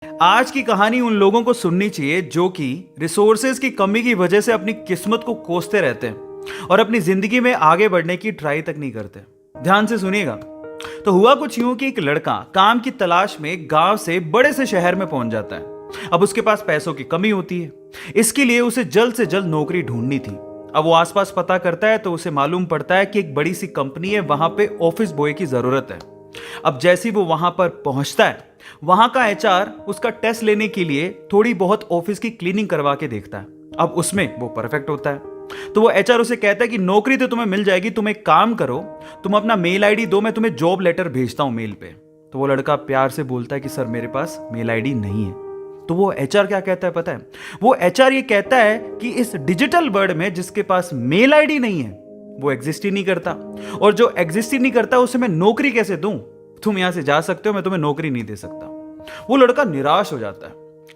आज की कहानी उन लोगों को सुननी चाहिए जो कि रिसोर्सेज की कमी की वजह से अपनी किस्मत को कोसते रहते हैं और अपनी जिंदगी में आगे बढ़ने की ट्राई तक नहीं करते। ध्यान से सुनिएगा। तो हुआ कुछ यूं कि एक लड़का काम की तलाश में गांव से बड़े से शहर में पहुंच जाता है। अब उसके पास पैसों की कमी होती है, इसके लिए उसे जल्द से जल्द नौकरी ढूंढनी थी। अब वो आसपास पता करता है तो उसे मालूम पड़ता है कि एक बड़ी सी कंपनी है, वहां पे ऑफिस बॉय की जरूरत है। अब जैसे ही वो वहां पर पहुंचता है, वहां का एचआर उसका टेस्ट लेने के लिए थोड़ी बहुत ऑफिस की क्लीनिंग करवा के देखता है। अब उसमें वो परफेक्ट होता है, तो वो एचआर उसे कहता है कि नौकरी तो तुम्हें मिल जाएगी, तुम एक काम करो, तुम अपना मेल आईडी दो, मैं तुम्हें जॉब लेटर भेजता हूं मेल पे। तो वो लड़का प्यार से बोलता है कि सर मेरे पास मेल आईडी नहीं है। तो वो एचआर क्या कहता है पता है? वो एचआर ये कहता है कि इस डिजिटल वर्ल्ड में जिसके पास मेल आईडी नहीं है वो एग्जिस्ट ही नहीं करता, और जो एग्जिस्ट ही नहीं करता उसे मैं नौकरी कैसे दूं? तुम यहां से जा सकते हो, मैं तुम्हें नौकरी नहीं दे सकता। वो लड़का निराश हो जाता है,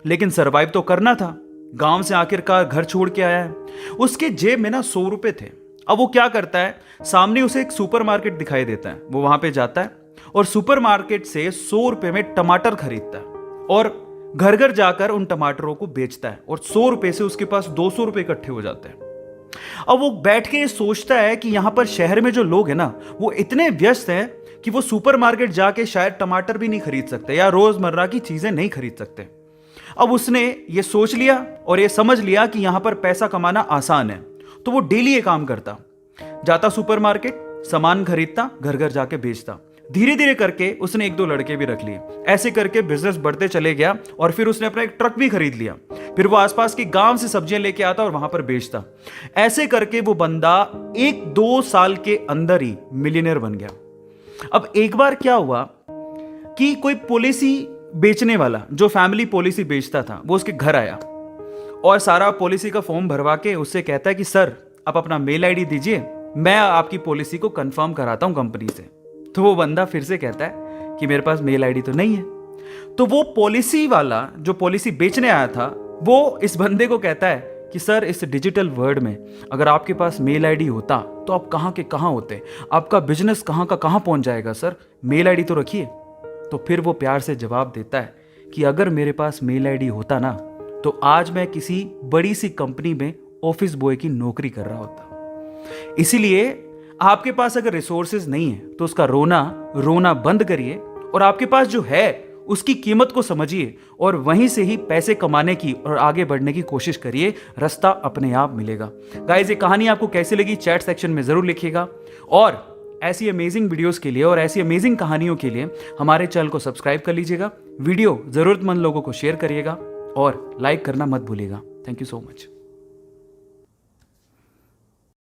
लेकिन सरवाइव तो करना था। गांव से आखिरकार घर छोड़ के आया है, उसके जेब में ना 100 रुपए थे। अब वो क्या करता है, सामने उसे एक सुपरमार्केट दिखाई देता है, वो वहां पे जाता है और सुपरमार्केट से 100 रुपए में टमाटर खरीदता है और घर घर जाकर उन टमाटरों को बेचता है, और 100 रुपए से उसके पास 200 रुपए इकट्ठे हो जाते हैं। अब वो बैठ के सोचता है कि यहां पर शहर में जो लोग हैं ना, वो इतने व्यस्त हैं कि वो सुपरमार्केट जाके शायद टमाटर भी नहीं खरीद सकते या रोजमर्रा की चीजें नहीं खरीद सकते। अब उसने ये सोच लिया और ये समझ लिया कि यहां पर पैसा कमाना आसान है, तो वो डेली ये काम करता, जाता सुपरमार्केट, सामान खरीदता, घर घर जाके बेचता। धीरे धीरे करके उसने 1-2 लड़के भी रख लिए। ऐसे करके बिजनेस बढ़ते चले गया और फिर उसने अपना एक ट्रक भी खरीद लिया। फिर वो आसपास के गांव से सब्जियां लेके आता और वहां पर बेचता। ऐसे करके वो बंदा 1-2 साल के अंदर ही मिलियनर बन गया। अब एक बार क्या हुआ कि कोई पॉलिसी बेचने वाला, जो फैमिली पॉलिसी बेचता था, वो उसके घर आया और सारा पॉलिसी का फॉर्म भरवा के उससे कहता है कि सर आप अपना मेल आईडी दीजिए, मैं आपकी पॉलिसी को कंफर्म कराता हूं कंपनी से। तो वो बंदा फिर से कहता है कि मेरे पास मेल आईडी तो नहीं है। तो वो पॉलिसी वाला जो पॉलिसी बेचने आया था, वो इस बंदे को कहता है कि सर इस डिजिटल वर्ल्ड में अगर आपके पास मेल आईडी होता तो आप कहाँ के कहाँ होते, आपका बिजनेस कहाँ का कहाँ पहुंच जाएगा, सर मेल आईडी तो रखिए। तो फिर वो प्यार से जवाब देता है कि अगर मेरे पास मेल आईडी होता ना, तो आज मैं किसी बड़ी सी कंपनी में ऑफिस बॉय की नौकरी कर रहा होता। इसीलिए आपके पास अगर रिसोर्सेज नहीं है तो उसका रोना बंद करिए और आपके पास जो है उसकी कीमत को समझिए और वहीं से ही पैसे कमाने की और आगे बढ़ने की कोशिश करिए। रास्ता अपने आप मिलेगा। गाइस, ये कहानी आपको कैसी लगी चैट सेक्शन में जरूर लिखिएगा, और ऐसी अमेजिंग वीडियोस के लिए और ऐसी अमेजिंग कहानियों के लिए हमारे चैनल को सब्सक्राइब कर लीजिएगा। वीडियो जरूरतमंद लोगों को शेयर करिएगा और लाइक करना मत भूलिएगा। Thank you so much.